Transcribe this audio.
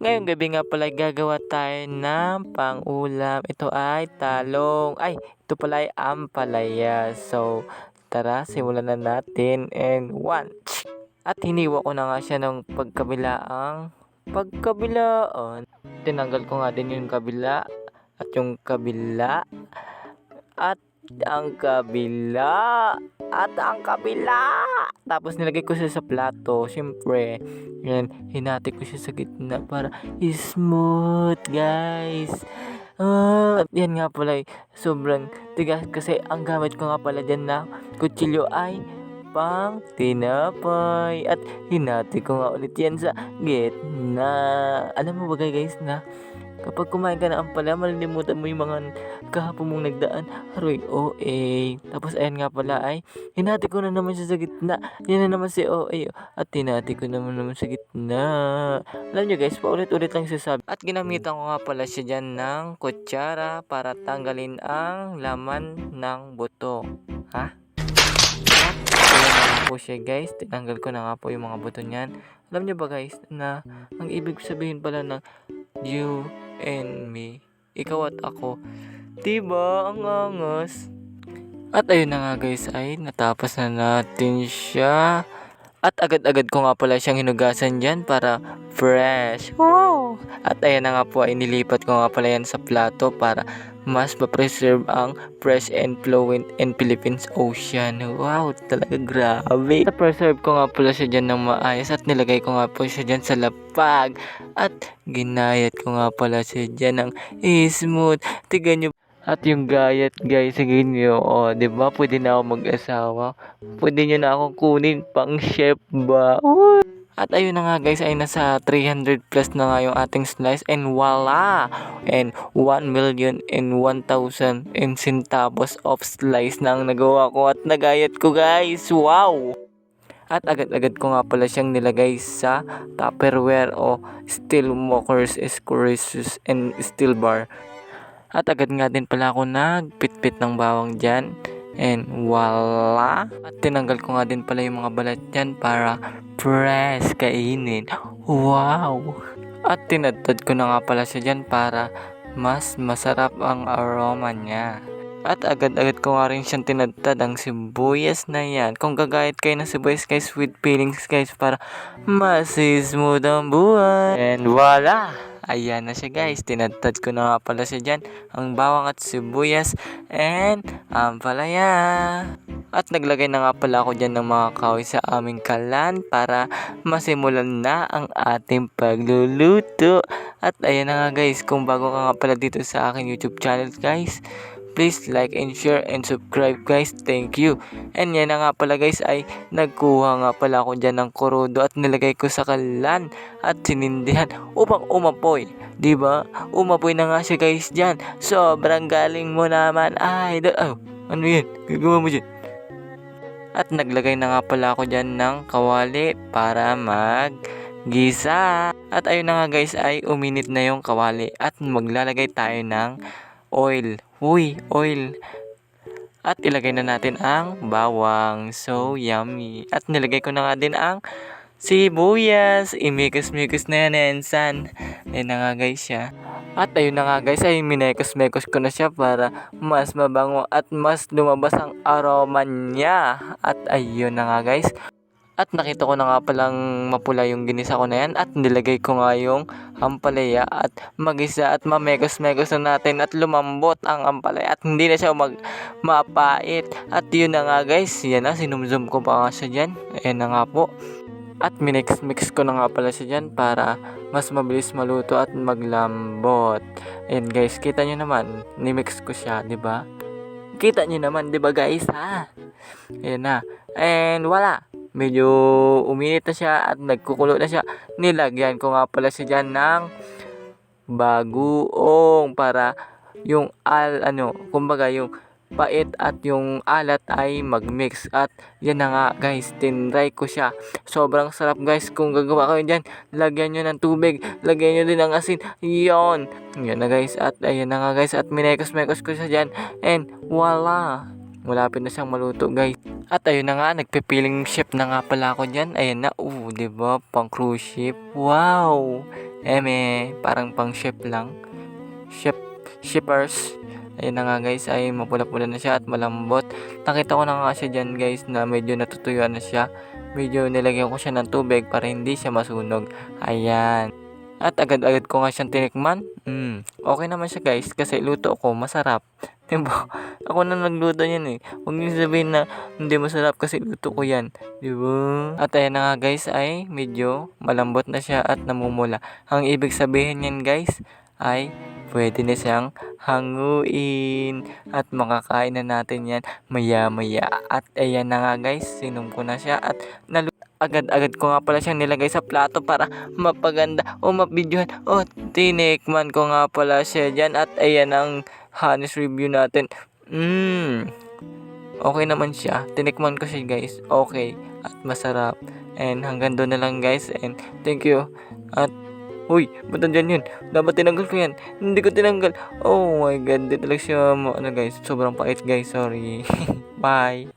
Ngayong gabi nga pala gagawa tayo ng pang-ulam. Ito ay talong. Ay, ito pala ay ampalaya. So, tara, simulan na natin. And one. At hiniwa ko na nga siya ng pagkabilaan. Tinanggal ko nga din yung kabila at yung kabila at ang kabila at ang kabila. Tapos nilagay ko siya sa plato. Siyempre, yan, hinati ko siya sa gitna para smooth, guys. At yan nga pala, sobrang tigas kasi ang gamit ko nga pala dyan na kutsilyo ay pang tinapay. At hinati ko nga ulit yan sa gitna. Alam mo ba guys na kapag kumain ka ng ampalaya, malilimutan mo yung mga kahapon mong nagdaan. Aroy, OA. Tapos ayan nga pala ay, hinati ko na naman siya sa gitna. Yan na naman si OA. At hinati ko naman sa gitna. Alam nyo guys, paulit-ulit lang sasabi. At ginamitan ko nga pala siya dyan ng kutsara para tanggalin ang laman ng buto. Ha? Ayan na nga po siya guys. Tinanggal ko na nga po yung mga buto niyan. Alam nyo ba guys, na ang ibig sabihin pala ng you and me, ikaw at ako, diba ang angas? At ayun na nga guys, ay natapos na natin siya. At agad-agad ko nga pala siyang hinugasan dyan para fresh. Wow! At ayan na nga po ay nilipat ko nga pala yan sa plato para mas ma-preserve ang fresh and flowing in Philippines Ocean. Wow, talaga grabe. Na-preserve ko nga pala siya dyan ng maayos at nilagay ko nga po siya dyan sa lapag. At ginayat ko nga pala siya dyan ng smooth. Tignan nyo. At yung gayat guys, sige nyo, diba pwede na ako mag-asawa. Pwede nyo na akong kunin pang chef ba? Uy! At ayun na nga guys, ay nasa 300 plus na nga yung ating slice and voila! And 1,000,000 and 1,000 and centavos of slice na ang nagawa ko at nagayat ko guys. Wow! At agad-agad ko nga pala siyang nilagay sa Tupperware o steel mokers, escorisus and steel bar. At agad nga din pala ako nagpitpit ng bawang dyan. And voila! At tinanggal ko nga din pala yung mga balat dyan para fresh kainin. Wow! At tinadtad ko na nga pala siya dyan para mas masarap ang aroma niya. At agad-agad ko nga rin siyang tinadtad ang sibuyas na yan. Kung gagayat kayo ng sibuyas guys with feelings guys para mas smooth ang buhay. And voila! Ayan na siya guys, tinadtad ko na nga pala siya dyan, ang bawang at sibuyas and ampalaya. At naglagay na nga pala ako dyan ng mga kahoy sa aming kalan para masimulan na ang ating pagluluto. At ayan na nga guys, kung bago ka nga pala dito sa aking YouTube channel guys, please like and share and subscribe guys. Thank you. And yan na nga pala guys ay nagkuha nga pala ako dyan ng kurudo at nilagay ko sa kalan at sinindihan upang umapoy. Diba? Umapoy na nga siya guys dyan. Sobrang galing mo naman. Ay, ano yan? Gagawa mo dyan. At naglagay na nga pala ako dyan ng kawali para gisa. At ayun na nga guys ay uminit na yung kawali at maglalagay tayo ng oil. Oil. At ilagay na natin ang bawang. So yummy. At nilagay ko na nga din ang sibuyas. Imikos-mikos na yan, ensan. Ayun na nga guys siya. At ayun na nga guys, ay minekos-mekos ko na siya para mas mabango at mas lumabas ang aroma niya. At ayun na nga guys. At nakita ko na nga palang mapula yung ginisa ko na yan at nilagay ko nga yung ampalaya at magisa at mamekos-mekos na natin at lumambot ang ampalaya at hindi na siya mapait. At yun na nga guys, yan na, sinumzum ko pa nga siya dyan. Ayan na nga po. At minix-mix ko na nga pala siya dyan para mas mabilis maluto at maglambot. Ayan guys, kita nyo naman, nimix ko siya, di ba? Kita nyo naman, di ba guys, ha? Ayan na. And wala. Medyo uminit na siya at nagkukulo na siya. Nilagyan ko nga pala siya dyan ng bagoong para yung kumbaga yung pait at yung alat ay magmix. At yan na nga guys, tinry ko siya. Sobrang sarap guys. Kung gagawa kayo dyan, lagyan nyo ng tubig, lagyan nyo din ng asin. Yan na guys. At ayan na nga guys, at minekos-mekos ko siya dyan. And voila, malapit na siyang maluto guys. At ayun na nga, nagpipiling chef na nga pala ako dyan. Ayan na, diba? Pang cruise ship. Wow! Parang pang chef lang. Chef, shippers. Ayun na nga guys, ay mapula-pula na siya at malambot. Nakita ko na nga siya dyan guys na medyo natutuyuan na siya. Medyo nilagyan ko siya ng tubig para hindi siya masunog. Ayan. At agad-agad ko nga siyang tinikman. Okay naman siya guys kasi luto ko masarap. Diba? Ako na nagluto niyan eh. Huwag niyo sabihin na hindi masarap kasi luto ko yan. Diba? At ayan na nga guys ay medyo malambot na siya at namumula. Ang ibig sabihin niyan guys ay pwede na siyang hanguin at makakain na natin yan maya-maya. At ayan na nga guys, sinom ko na siya at agad-agad ko nga pala siyang nilagay sa plato para mapaganda o mabidyohan. O, tinikman ko nga pala siya dyan at ayan ang honest review natin. Okay naman siya. Tinikman ko siya guys. Okay. At masarap. And hanggang doon na lang guys. And thank you. At uy, ba't nandyan yun? Dapat tinanggal ko yan. Hindi ko tinanggal. Oh my god, di talaga siya guys. Sobrang pait guys, sorry. Bye.